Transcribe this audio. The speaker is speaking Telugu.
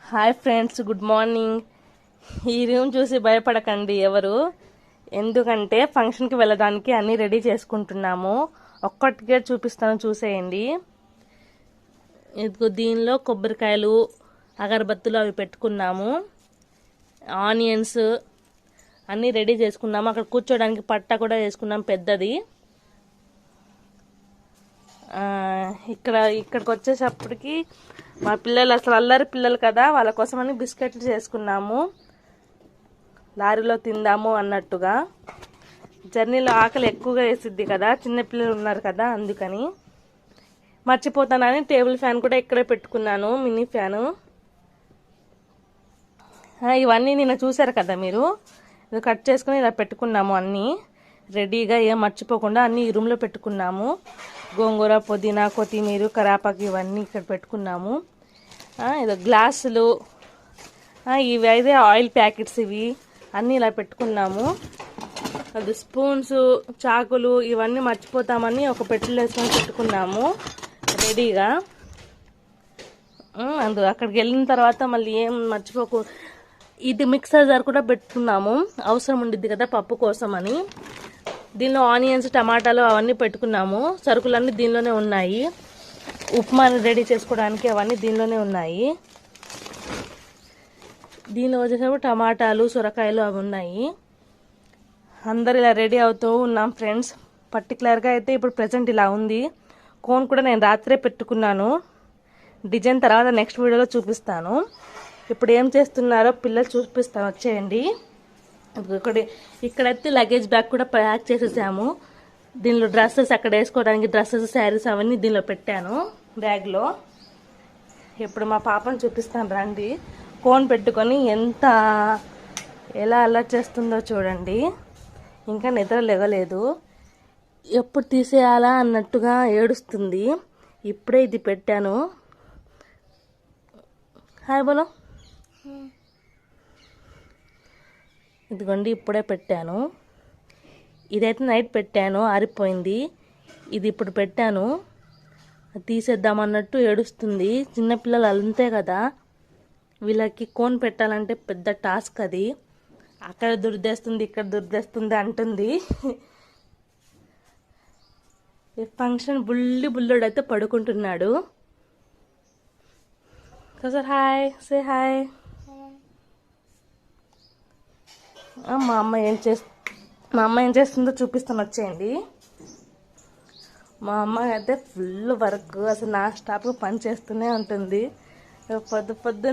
Hi friends, good morning. ఈ రూమ్ చూసి భయపడకండి ఎవరు, ఎందుకంటే ఫంక్షన్కి వెళ్ళడానికి అన్నీ రెడీ చేసుకుంటున్నాము. ఒక్కటిగా చూపిస్తాను, చూసేయండి. ఇదిగో దీనిలో కొబ్బరికాయలు, అగరబత్తులు అవి పెట్టుకున్నాము. ఆనియన్స్ అన్నీ రెడీ చేసుకున్నాము. అక్కడ కూర్చోడానికి పట్ట కూడా వేసుకున్నాం పెద్దది. ఇక్కడికి వచ్చేటప్పటికి మా పిల్లలు అసలు అల్లరి పిల్లలు కదా, వాళ్ళ కోసమని బిస్కెట్లు చేసుకున్నాము. లారీలో తిందాము అన్నట్టుగా. జర్నీలో ఆకలి ఎక్కువగా వేసిద్ది కదా, చిన్నపిల్లలు ఉన్నారు కదా, అందుకని మర్చిపోతానని టేబుల్ ఫ్యాన్ కూడా ఇక్కడే పెట్టుకున్నాను, మినీ ఫ్యాను. ఇవన్నీ నిన్న చూసారు కదా మీరు. ఇది కట్ చేసుకుని ఇలా పెట్టుకున్నాము. అన్నీ రెడీగా ఏం మర్చిపోకుండా అన్నీ ఈ రూమ్లో పెట్టుకున్నాము. గోంగూర, పుదీనా, కొత్తిమీర, కరాపాకు ఇవన్నీ ఇక్కడ పెట్టుకున్నాము. ఇది గ్లాసులు, ఇవి అయితే ఆయిల్ ప్యాకెట్స్, ఇవి అన్నీ ఇలా పెట్టుకున్నాము. అది స్పూన్స్, చాకులు ఇవన్నీ మర్చిపోతామని ఒక పెట్టెలో వేసుకొని పెట్టుకున్నాము రెడీగా. అక్కడికి వెళ్ళిన తర్వాత మళ్ళీ ఏం మర్చిపోకు. ఇది మిక్సర్ జార్ కూడా పెట్టుకున్నాము, అవసరం ఉండిద్ది కదా పప్పు కోసం అని. దీనిలో ఆనియన్స్, టమాటాలు అవన్నీ పెట్టుకున్నాము. సరుకులన్నీ దీనిలోనే ఉన్నాయి. ఉప్మా రెడీ చేసుకోవడానికి అవన్నీ దీనిలోనే ఉన్నాయి. దీనిలో వచ్చేసరికి టమాటాలు, సొరకాయలు అవి ఉన్నాయి. అందరు ఇలా రెడీ అవుతూ ఉన్నాం ఫ్రెండ్స్. పర్టికులర్గా అయితే ఇప్పుడు ప్రజెంట్ ఇలా ఉంది. కోన్ కూడా నేను రాత్రే పెట్టుకున్నాను. డిజైన్ తర్వాత నెక్స్ట్ వీడియోలో చూపిస్తాను. ఇప్పుడు ఏం చేస్తున్నారో పిల్లలు చూపిస్తాను, వచ్చేయండి. ఇక్కడైతే లగేజ్ బ్యాగ్ కూడా ప్యాక్ చేసేసాము. దీనిలో డ్రెస్సెస్, అక్కడ వేసుకోవడానికి డ్రెస్సెస్, శారీస్ అవన్నీ దీనిలో పెట్టాను బ్యాగ్లో. ఇప్పుడు మా పాపను చూపిస్తాను రండి. కోన్ పెట్టుకొని ఎలా అల్లరి చేస్తుందో చూడండి. ఇంకా నిద్ర లేవలేదు, ఎప్పుడు తీసేయాలా అన్నట్టుగా ఏడుస్తుంది. ఇప్పుడే ఇది పెట్టాను. హాయ్ బోలో. ఇదిగోండి ఇప్పుడే పెట్టాను. ఇదైతే నైట్ పెట్టాను, ఆరిపోయింది. ఇది ఇప్పుడు పెట్టాను, తీసేద్దామన్నట్టు ఏడుస్తుంది. చిన్నపిల్లలు అంతే కదా, వీళ్ళకి కోన్ పెట్టాలంటే పెద్ద టాస్క్ అది. అక్కడ దుర్దేస్తుంది, ఇక్కడ దుర్దేస్తుంది అంటుంది. ఈ ఫంక్షన్ బుల్లుడు అయితే పడుకుంటున్నాడు. Sir hi, say hi. మా అమ్మ ఏం చేస్తుందో చూపిస్తాను, వచ్చేయండి. మా అమ్మ అయితే ఫుల్ వర్క్, అసలు నా స్టాప్గా పని చేస్తూనే ఉంటుంది పొద్దున్న.